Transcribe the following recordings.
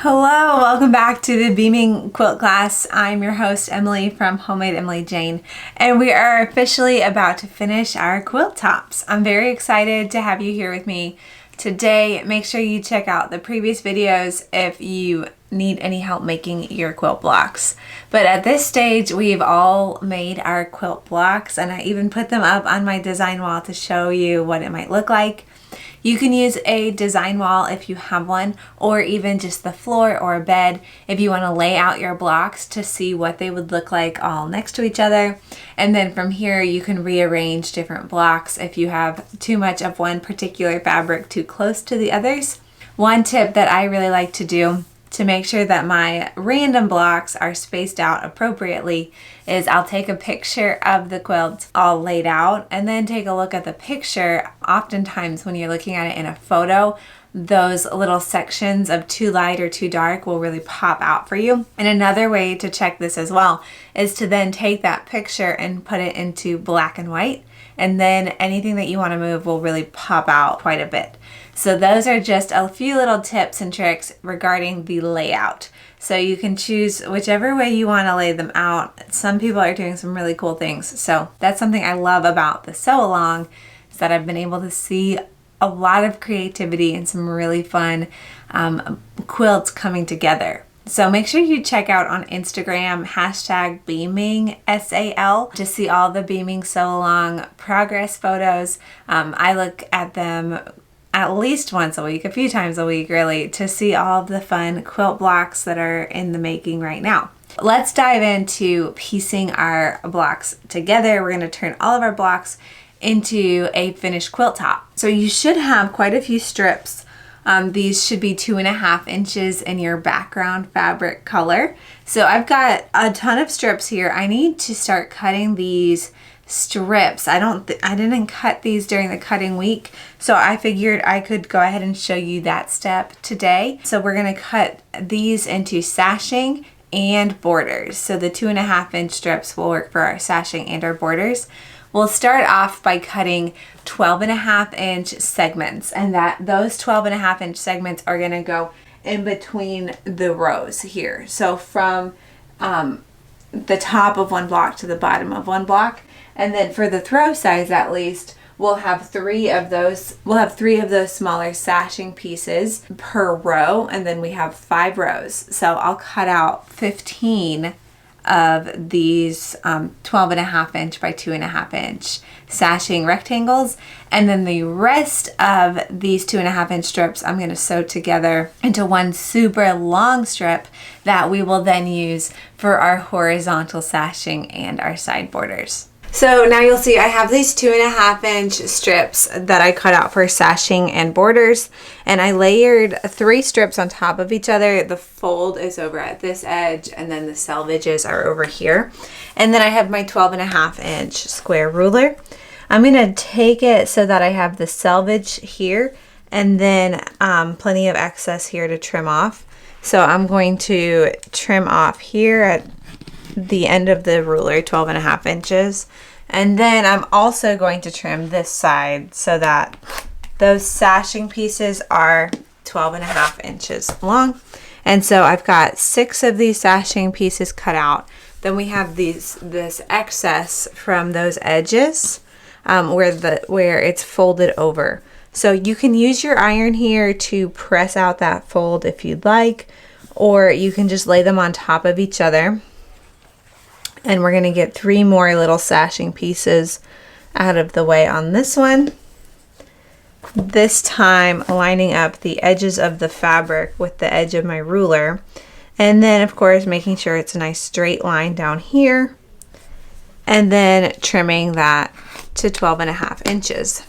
Hello, welcome back to the Beaming Quilt class. I'm your host, Emily from Homemade Emily Jane, and we are officially about to finish our quilt tops. I'm very excited to have you here with me today. Make sure you check out the previous videos if you need any help making your quilt blocks. But at this stage, we've all made our quilt blocks, and I even put them up on my design wall to show you what it might look like. You can use a design wall if you have one, or even just the floor or a bed if you want to lay out your blocks to see what they would look like all next to each other. And then from here you can rearrange different blocks if you have too much of one particular fabric too close to the others. One tip that I really like to do to make sure that my random blocks are spaced out appropriately is I'll take a picture of the quilt all laid out and then take a look at the picture. Oftentimes when you're looking at it in a photo, those little sections of too light or too dark will really pop out for you. And another way to check this as well is to then take that picture and put it into black and white, and then anything that you want to move will really pop out quite a bit. So those are just a few little tips and tricks regarding the layout. So you can choose whichever way you want to lay them out. Some people are doing some really cool things. So that's something I love about the sew along, is that I've been able to see a lot of creativity and some really fun quilts coming together. So make sure you check out on Instagram #BeamingSAL to see all the Beaming Sew Along progress photos. I look at them at least once a week, a few times a week really, to see all of the fun quilt blocks that are in the making right now. Let's dive into piecing our blocks together. We're going to turn all of our blocks into a finished quilt top. So you should have quite a few strips. These should be 2.5 inches in your background fabric color. So I've got a ton of strips here. I need to start cutting these strips. I didn't cut these during the cutting week, so I figured I could go ahead and show you that step today. So we're going to cut these into sashing and borders. So the 2.5 inch strips will work for our sashing and our borders. We'll start off by cutting 12.5 inch segments, and those 12.5 inch segments are going to go in between the rows here. So from the top of one block to the bottom of one block. And then for the throw size, at least, we'll have three of those smaller sashing pieces per row, and then we have 5 rows. So I'll cut out 15 of these 12.5 inch by 2.5 inch sashing rectangles, and then the rest of these 2.5 inch strips I'm going to sew together into one super long strip that we will then use for our horizontal sashing and our side borders. So now you'll see I have these 2.5 inch strips that I cut out for sashing and borders, and I layered 3 strips on top of each other. The fold is over at this edge, and then the selvages are over here. And then I have my 12.5 inch square ruler. I'm going to take it so that I have the selvage here, and then plenty of excess here to trim off. So I'm going to trim off here at the end of the ruler, 12.5 inches. And then I'm also going to trim this side so that those sashing pieces are 12.5 inches long. And so I've got 6 of these sashing pieces cut out. Then we have this excess from those edges where it's folded over. So you can use your iron here to press out that fold if you'd like, or you can just lay them on top of each other. And we're going to get 3 more little sashing pieces out of the way on this one. This time lining up the edges of the fabric with the edge of my ruler. And then of course making sure it's a nice straight line down here. And then trimming that to 12.5 inches.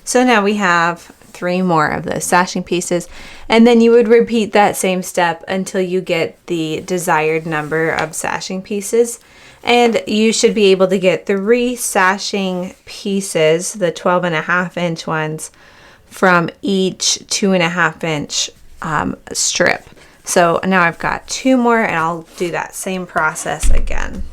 So now we have 3 more of those sashing pieces, and then you would repeat that same step until you get the desired number of sashing pieces. And you should be able to get 3 sashing pieces, the 12.5 inch ones, from each 2.5 inch strip. So now I've got 2 more, and I'll do that same process again.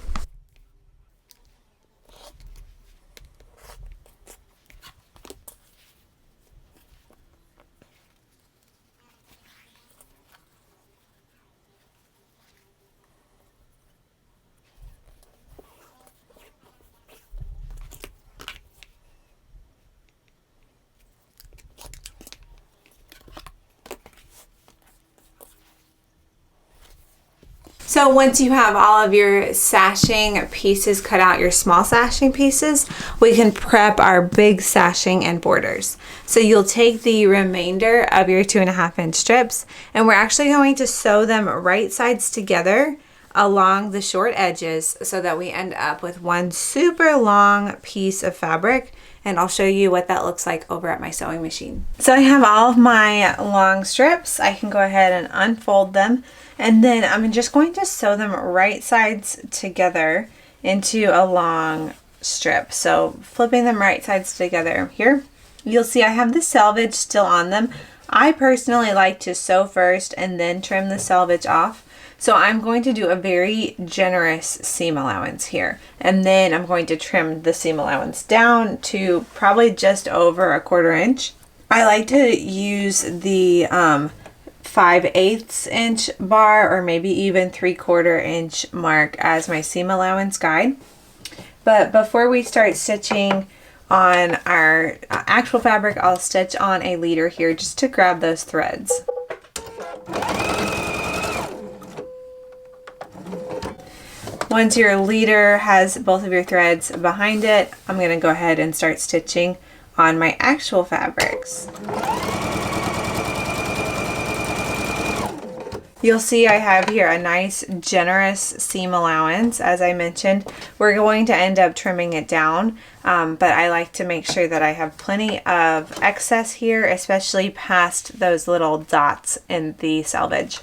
So once you have all of your sashing pieces cut out, your small sashing pieces, we can prep our big sashing and borders. So you'll take the remainder of your 2.5 inch strips, and we're actually going to sew them right sides together along the short edges so that we end up with one super long piece of fabric. And I'll show you what that looks like over at my sewing machine. So I have all of my long strips. I can go ahead and unfold them. And then I'm just going to sew them right sides together into a long strip. So flipping them right sides together here, you'll see I have the selvage still on them. I personally like to sew first and then trim the selvage off. So I'm going to do a very generous seam allowance here. And then I'm going to trim the seam allowance down to probably just over 1/4 inch. I like to use the 5/8 inch bar or maybe even 3/4 inch mark as my seam allowance guide. But before we start stitching on our actual fabric, I'll stitch on a leader here just to grab those threads. Once your leader has both of your threads behind it, I'm going to go ahead and start stitching on my actual fabrics. You'll see I have here a nice generous seam allowance. As I mentioned, we're going to end up trimming it down, but I like to make sure that I have plenty of excess here, especially past those little dots in the selvage.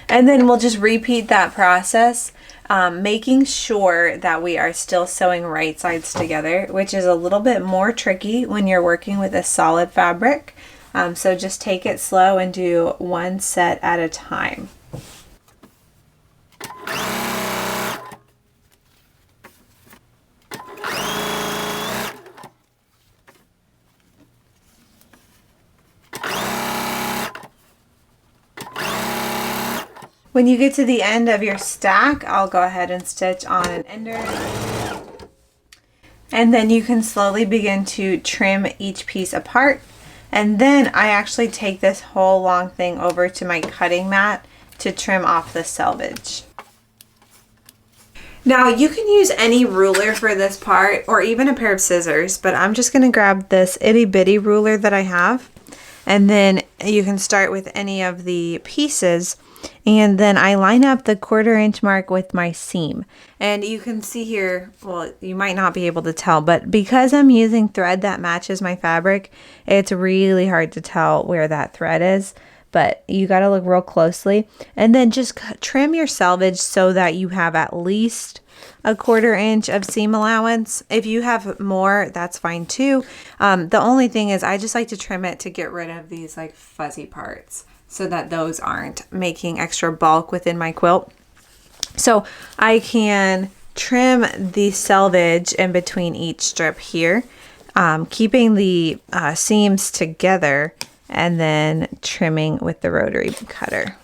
And then we'll just repeat that process, making sure that we are still sewing right sides together, which is a little bit more tricky when you're working with a solid fabric. So just take it slow and do one set at a time. When you get to the end of your stack, I'll go ahead and stitch on an ender. And then you can slowly begin to trim each piece apart. And then I actually take this whole long thing over to my cutting mat to trim off the selvage. Now you can use any ruler for this part or even a pair of scissors, but I'm just gonna grab this itty bitty ruler that I have. And then you can start with any of the pieces. And then I line up the 1/4 inch mark with my seam. And you can see here, well, you might not be able to tell, but because I'm using thread that matches my fabric, it's really hard to tell where that thread is. But you got to look real closely. And then just trim your selvage so that you have at least a 1/4 inch of seam allowance. If you have more, that's fine too. The only thing is I just like to trim it to get rid of these like fuzzy parts, so that those aren't making extra bulk within my quilt. So I can trim the selvage in between each strip here, keeping the seams together and then trimming with the rotary cutter.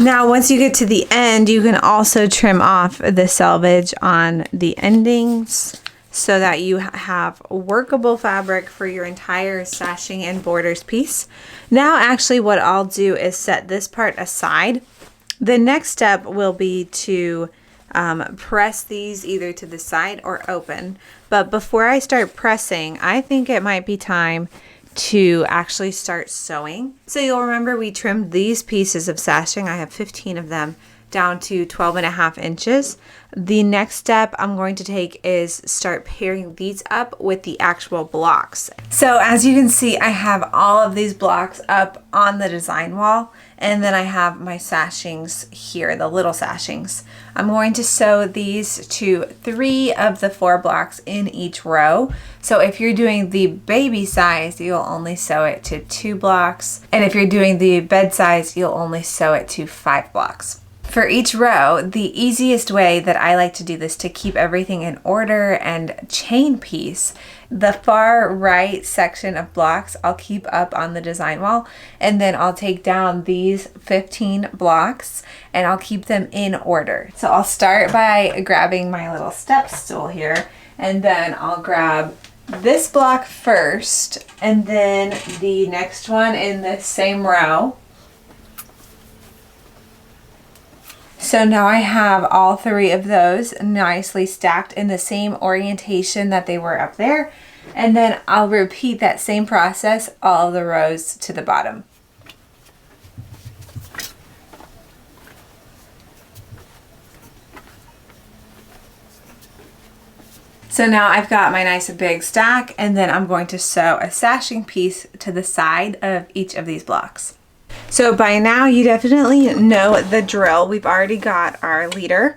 Now, once you get to the end, you can also trim off the selvage on the endings so that you have workable fabric for your entire sashing and borders piece. Now, actually, what I'll do is set this part aside. The next step will be to press these either to the side or open. But before I start pressing, I think it might be time to actually start sewing. So you'll remember we trimmed these pieces of sashing. I have 15 of them down to 12.5 inches. The next step I'm going to take is start pairing these up with the actual blocks. So as you can see, I have all of these blocks up on the design wall, and then I have my sashings here, the little sashings. I'm going to sew these to 3 of the 4 blocks in each row. So if you're doing the baby size, you'll only sew it to 2 blocks. And if you're doing the bed size, you'll only sew it to 5 blocks. For each row, the easiest way that I like to do this to keep everything in order and chain piece, the far right section of blocks I'll keep up on the design wall, and then I'll take down these 15 blocks and I'll keep them in order. So I'll start by grabbing my little step stool here, and then I'll grab this block first and then the next one in the same row. So now I have all three of those nicely stacked in the same orientation that they were up there. And then I'll repeat that same process all the rows to the bottom. So now I've got my nice big stack, and then I'm going to sew a sashing piece to the side of each of these blocks. So by now you definitely know the drill. We've already got our leader.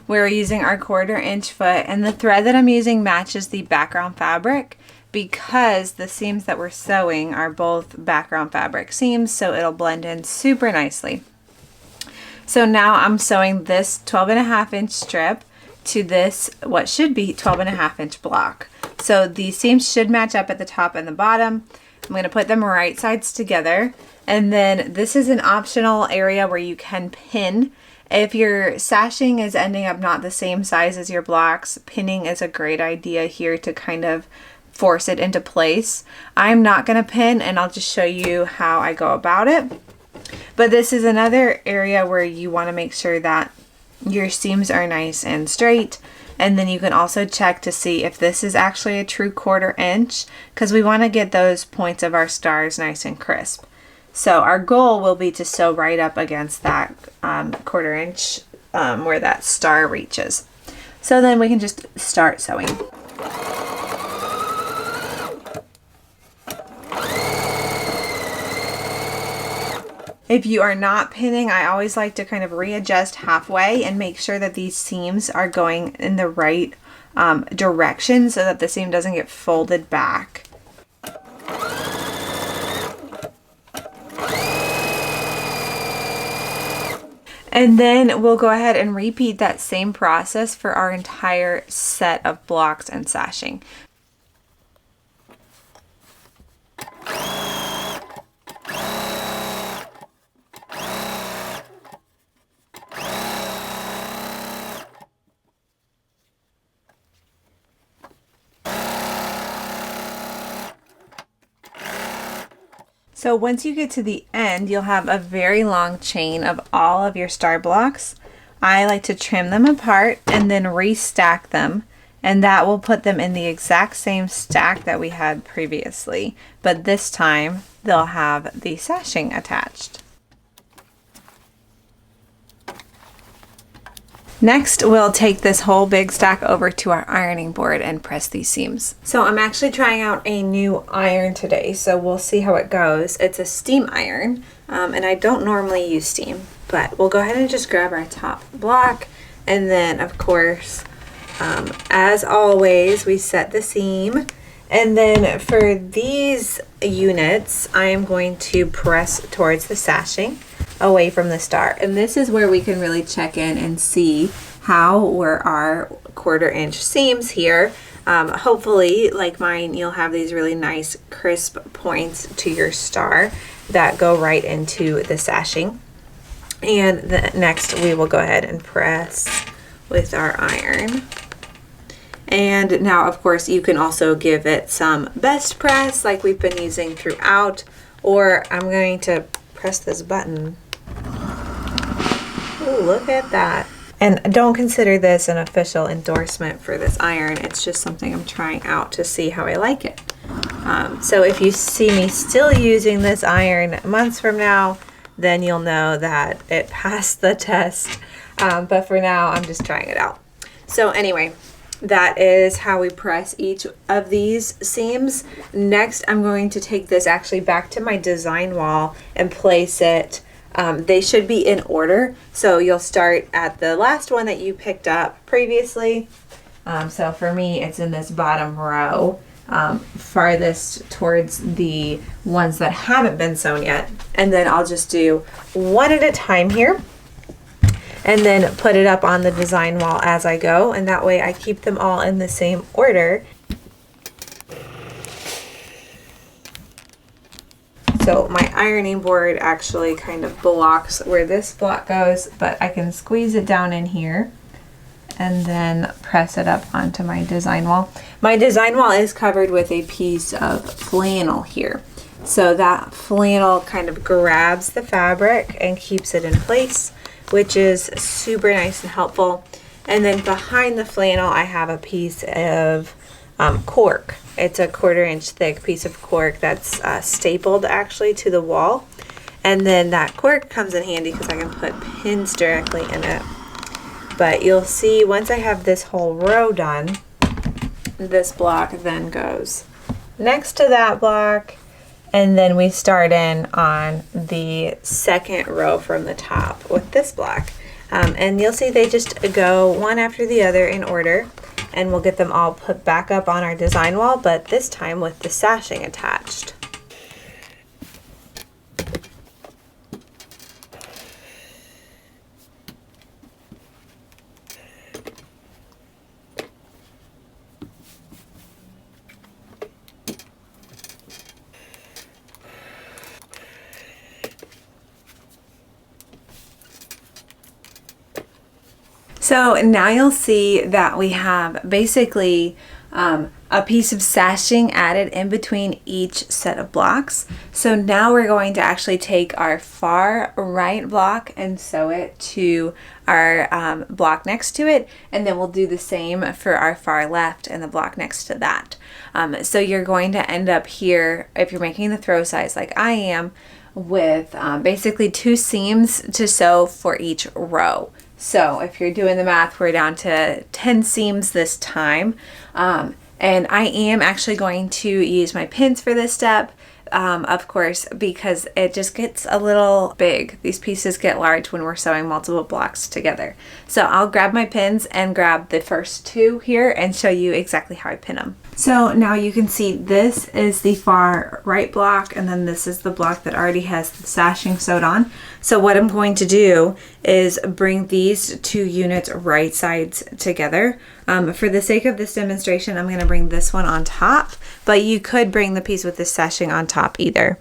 We're using our 1/4 inch foot, and the thread that I'm using matches the background fabric because the seams that we're sewing are both background fabric seams, so it'll blend in super nicely. So now I'm sewing this 12.5 inch strip to this, what should be 12.5 inch block. So the seams should match up at the top and the bottom. I'm going to put them right sides together. And then this is an optional area where you can pin. If your sashing is ending up not the same size as your blocks, pinning is a great idea here to kind of force it into place. I'm not going to pin, and I'll just show you how I go about it. But this is another area where you want to make sure that your seams are nice and straight. And then you can also check to see if this is actually a true 1/4 inch, because we want to get those points of our stars nice and crisp. So our goal will be to sew right up against that 1/4 inch where that star reaches. So then we can just start sewing. If you are not pinning, I always like to kind of readjust halfway and make sure that these seams are going in the right direction so that the seam doesn't get folded back. And then we'll go ahead and repeat that same process for our entire set of blocks and sashing. So once you get to the end, you'll have a very long chain of all of your star blocks. I like to trim them apart and then restack them, and that will put them in the exact same stack that we had previously, but this time they'll have the sashing attached. Next, we'll take this whole big stack over to our ironing board and press these seams. So I'm actually trying out a new iron today, so we'll see how it goes. It's a steam iron, and I don't normally use steam, but we'll go ahead and just grab our top block, and then of course, as always, we set the seam. And then for these units, I am going to press towards the sashing away from the star. And this is where we can really check in and see how were our 1/4 inch seams here. Hopefully, like mine, you'll have these really nice crisp points to your star that go right into the sashing. And next we will go ahead and press with our iron. And now, of course, you can also give it some best press like we've been using throughout, or I'm going to press this button. Ooh, look at that. And don't consider this an official endorsement for this iron. It's just something I'm trying out to see how I like it. So if you see me still using this iron months from now, then you'll know that it passed the test. But for now, I'm just trying it out. So anyway, that is how we press each of these seams. Next, I'm going to take this actually back to my design wall and place it. They should be in order. So you'll start at the last one that you picked up previously. So for me, it's in this bottom row, farthest towards the ones that haven't been sewn yet. And then I'll just do one at a time here. and then put it up on the design wall as I go, and that way I keep them all in the same order. So my ironing board actually kind of blocks where this block goes, but I can squeeze it down in here and then press it up onto my design wall. My design wall is covered with a piece of flannel here. So that flannel kind of grabs the fabric and keeps it in place, which is super nice and helpful. And then behind the flannel, I have a piece of cork. It's a 1/4 inch thick piece of cork that's stapled actually to the wall. And then that cork comes in handy because I can put pins directly in it. But you'll see once I have this whole row done, this block then goes next to that block, and then we start in on the second row from the top with this block. And you'll see they just go one after the other in order, and we'll get them all put back up on our design wall, but this time with the sashing attached. So now you'll see that we have basically a piece of sashing added in between each set of blocks. So now we're going to actually take our far right block and sew it to our block next to it, and then we'll do the same for our far left and the block next to that. So you're going to end up here, if you're making the throw size like I am, with basically 2 seams to sew for each row. So if you're doing the math, we're down to 10 seams this time. And I am actually going to use my pins for this step, of course, because it just gets a little big. These pieces get large when we're sewing multiple blocks together. So I'll grab my pins and grab the first 2 here and show you exactly how I pin them. So now you can see this is the far right block, and then this is the block that already has the sashing sewed on. So what I'm going to do is bring these 2 units right sides together. For the sake of this demonstration, I'm going to bring this one on top, but you could bring the piece with the sashing on top either,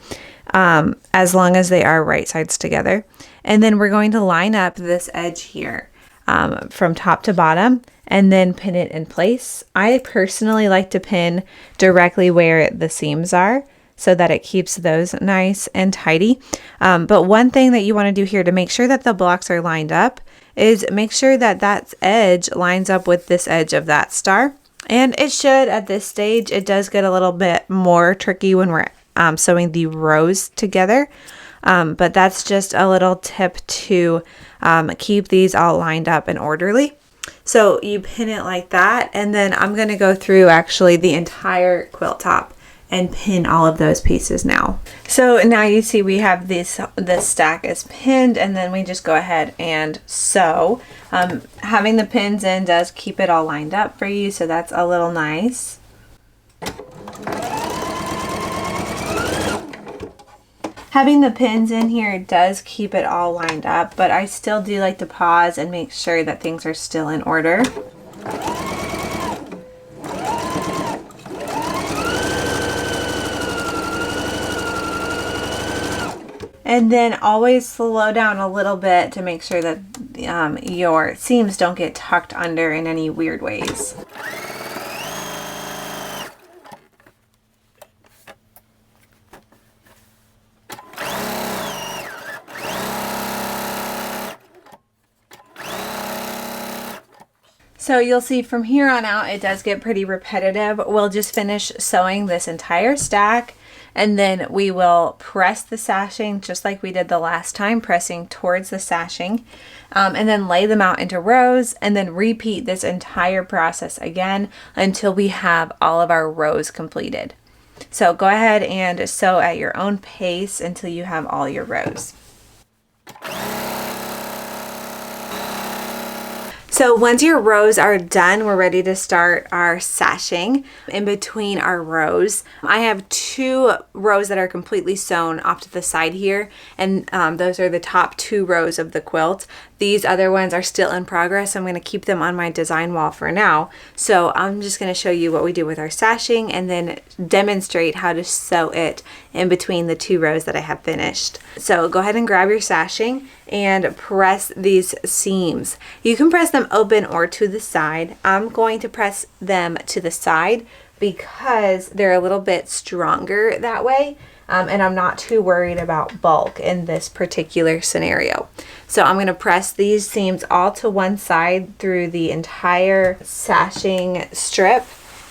as long as they are right sides together. And then we're going to line up this edge here from top to bottom and then pin it in place. I personally like to pin directly where the seams are, so that it keeps those nice and tidy. But one thing that you want to do here to make sure that the blocks are lined up is make sure that that edge lines up with this edge of that star. And it should at this stage. It does get a little bit more tricky when we're sewing the rows together. But that's just a little tip to keep these all lined up and orderly. So you pin it like that, and then I'm going to go through actually the entire quilt top and pin all of those pieces now. So now you see we have this stack is pinned, and then we just go ahead and sew. Having the pins in does keep it all lined up for you, so that's a little nice. Having the pins in here does keep it all lined up, but I still do like to pause and make sure that things are still in order. And then always slow down a little bit to make sure that your seams don't get tucked under in any weird ways. So you'll see from here on out, it does get pretty repetitive. We'll just finish sewing this entire stack, and then we will press the sashing just like we did the last time, pressing towards the sashing, and then lay them out into rows, and then repeat this entire process again until we have all of our rows completed. So go ahead and sew at your own pace until you have all your rows. So So once your rows are done, we're ready to start our sashing in between our rows. I have 2 rows that are completely sewn off to the side here, and those are the top 2 rows of the quilt. These other ones are still in progress. I'm going to keep them on my design wall for now. So I'm just going to show you what we do with our sashing and then demonstrate how to sew it in between the 2 rows that I have finished. So go ahead and grab your sashing and press these seams. You can press them open or to the side. I'm going to press them to the side because they're a little bit stronger that way. And I'm not too worried about bulk in this particular scenario. So I'm going to press these seams all to one side through the entire sashing strip.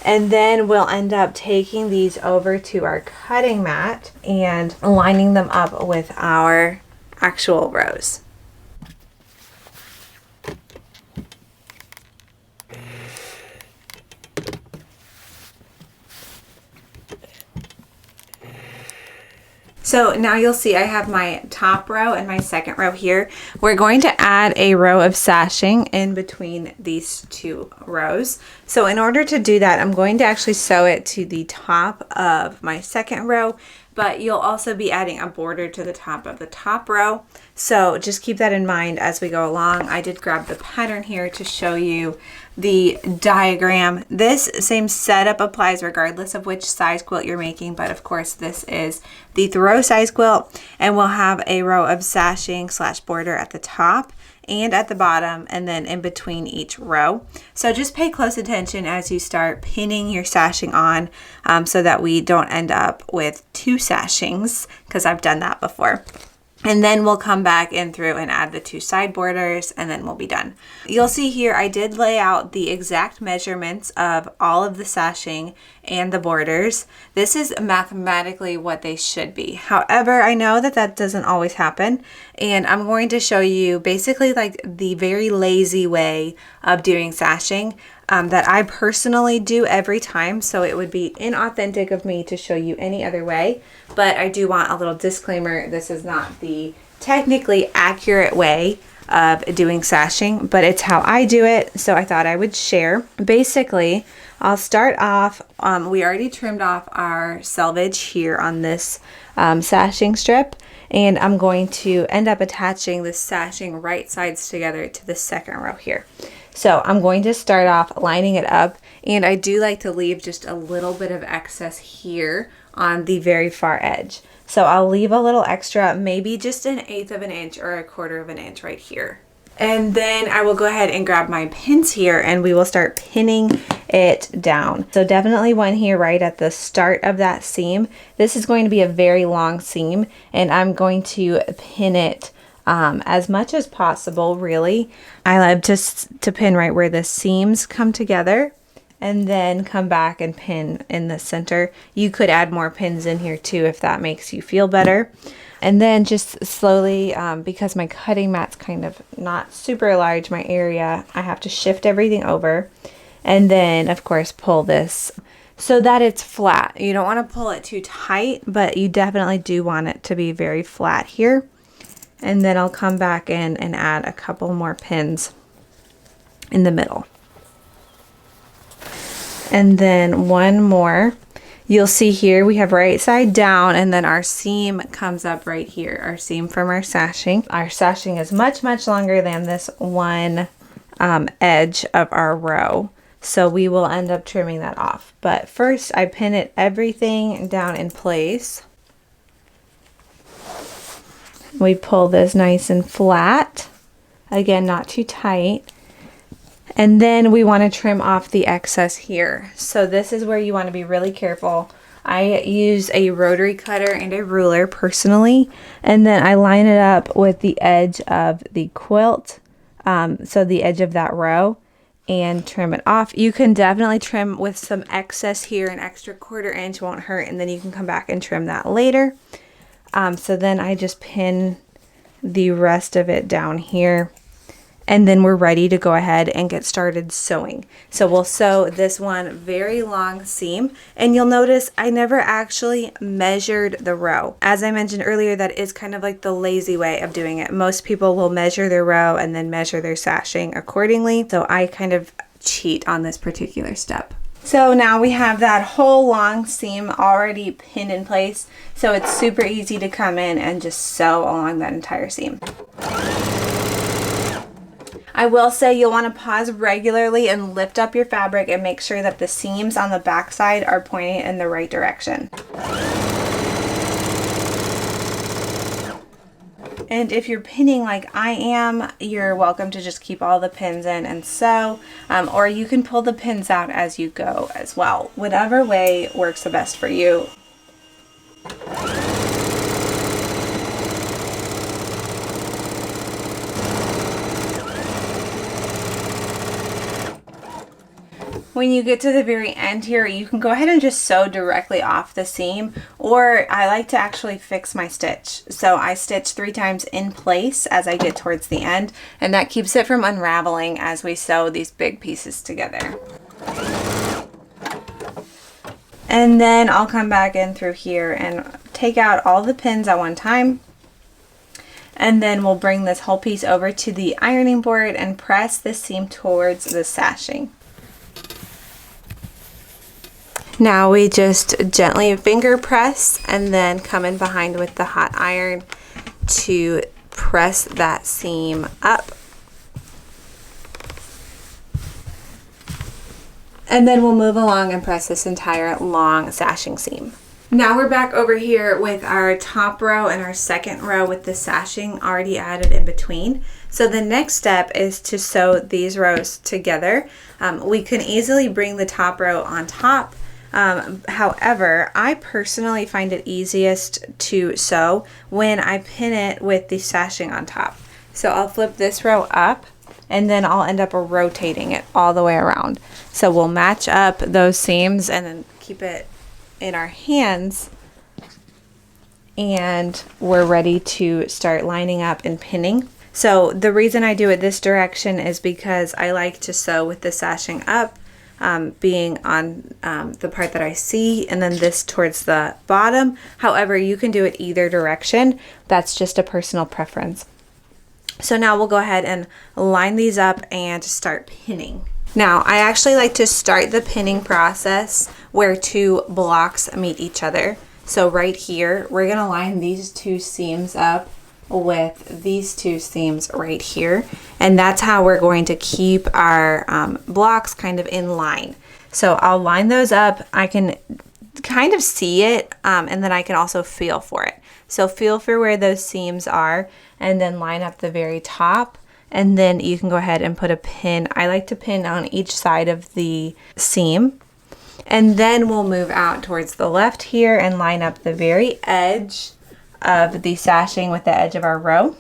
And then we'll end up taking these over to our cutting mat and lining them up with our actual rows. So now you'll see I have my top row and my second row here. We're going to add a row of sashing in between these 2 rows. So in order to do that, I'm going to actually sew it to the top of my second row, but you'll also be adding a border to the top of the top row. So just keep that in mind as we go along. I did grab the pattern here to show you the diagram. This same setup applies regardless of which size quilt you're making, but of course this is the throw size quilt, and we'll have a row of sashing / border at the top and at the bottom, and then in between each row. So just pay close attention as you start pinning your sashing on so that we don't end up with 2 sashings, because I've done that before. And then we'll come back in through and add the 2 side borders, and then we'll be done. You'll see here I did lay out the exact measurements of all of the sashing and the borders. This is mathematically what they should be. However, I know that that doesn't always happen, and I'm going to show you basically like the very lazy way of doing sashing that I personally do every time, so it would be inauthentic of me to show you any other way. But I do want a little disclaimer, this is not the technically accurate way of doing sashing, but it's how I do it, so I thought I would share. Basically, I'll start off, we already trimmed off our selvage here on this sashing strip, and I'm going to end up attaching the sashing right sides together to the second row here. So I'm going to start off lining it up, and I do like to leave just a little bit of excess here on the very far edge. So I'll leave a little extra, maybe just 1/8 of an inch or 1/4 of an inch right here. And then I will go ahead and grab my pins here, and we will start pinning it down. So definitely one here right at the start of that seam. This is going to be a very long seam, and I'm going to pin it as much as possible, really. I love to pin right where the seams come together and then come back and pin in the center. You could add more pins in here too if that makes you feel better. And then just slowly, because my cutting mat's kind of not super large, my area, I have to shift everything over. And then of course pull this so that it's flat. You don't want to pull it too tight, but you definitely do want it to be very flat here. And then I'll come back in and add a couple more pins in the middle. And then one more. You'll see here we have right side down, and then our seam comes up right here, our seam from our sashing. Our sashing is much, much longer than this one edge of our row. So we will end up trimming that off. But first I pin it everything down in place. We pull this nice and flat, again not too tight, and then we want to trim off the excess here. So this is where you want to be really careful. I use a rotary cutter and a ruler personally, and then I line it up with the edge of the quilt, so the edge of that row, and trim it off. You can definitely trim with some excess here, an extra 1/4 inch won't hurt, and then you can come back and trim that later. So then I just pin the rest of it down here, and then we're ready to go ahead and get started sewing. So we'll sew this one very long seam, and you'll notice I never actually measured the row. As I mentioned earlier, that is kind of like the lazy way of doing it. Most people will measure their row and then measure their sashing accordingly. So I kind of cheat on this particular step. So now we have that whole long seam already pinned in place, so it's super easy to come in and just sew along that entire seam. I will say you'll want to pause regularly and lift up your fabric and make sure that the seams on the back side are pointing in the right direction. And if you're pinning like I am, you're welcome to just keep all the pins in and sew, or you can pull the pins out as you go as well. Whatever way works the best for you. When you get to the very end here, you can go ahead and just sew directly off the seam, or I like to actually fix my stitch. So I stitch 3 times in place as I get towards the end, and that keeps it from unraveling as we sew these big pieces together. And then I'll come back in through here and take out all the pins at one time. And then we'll bring this whole piece over to the ironing board and press the seam towards the sashing. Now we just gently finger press and then come in behind with the hot iron to press that seam up. And then we'll move along and press this entire long sashing seam. Now we're back over here with our top row and our second row with the sashing already added in between. So the next step is to sew these rows together. We can easily bring the top row on top. However, I personally find it easiest to sew when I pin it with the sashing on top. So I'll flip this row up and then I'll end up rotating it all the way around. So we'll match up those seams and then keep it in our hands, and we're ready to start lining up and pinning. So the reason I do it this direction is because I like to sew with the sashing up, being on the part that I see, and then this towards the bottom. However, you can do it either direction. That's just a personal preference. So now we'll go ahead and line these up and start pinning. Now, I actually like to start the pinning process where 2 blocks meet each other. So right here, we're gonna line these 2 seams up with these 2 seams right here, and that's how we're going to keep our blocks kind of in line. So I'll line those up. I can kind of see it, and then I can also feel for it. So feel for where those seams are and then line up the very top, and then you can go ahead and put a pin. I like to pin on each side of the seam, and then we'll move out towards the left here and line up the very edge of the sashing with the edge of our row.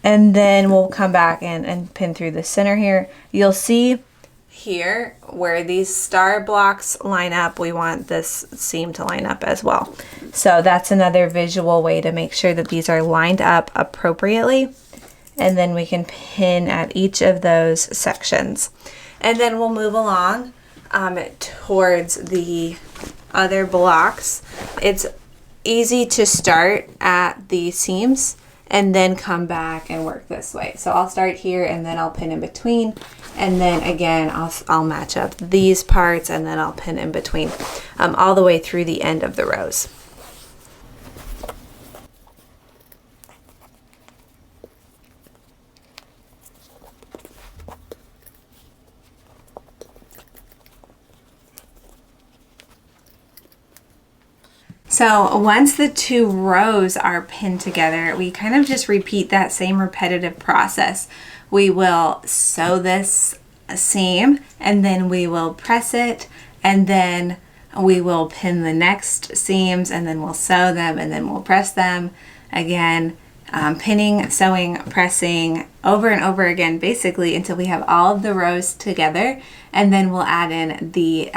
And then we'll come back in and pin through the center here. You'll see here where these star blocks line up, we want this seam to line up as well. So that's another visual way to make sure that these are lined up appropriately. And then we can pin at each of those sections. And then we'll move along towards the other blocks. It's easy to start at the seams and then come back and work this way. So I'll start here and then I'll pin in between, and then again I'll match up these parts and then I'll pin in between all the way through the end of the rows. So once the 2 rows are pinned together, we kind of just repeat that same repetitive process. We will sew this seam, and then we will press it, and then we will pin the next seams, and then we'll sew them, and then we'll press them again. Pinning, sewing, pressing, over and over again, basically until we have all of the rows together, and then we'll add in the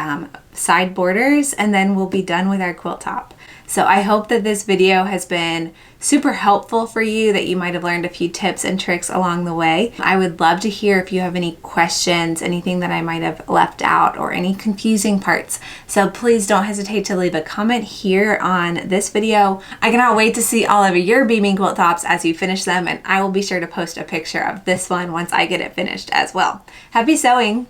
side borders, and then we'll be done with our quilt top. So I hope that this video has been super helpful for you, that you might have learned a few tips and tricks along the way. I would love to hear if you have any questions, anything that I might have left out, or any confusing parts. So please don't hesitate to leave a comment here on this video. I cannot wait to see all of your beaming quilt tops as you finish them, and I will be sure to post a picture of this one once I get it finished as well. Happy sewing!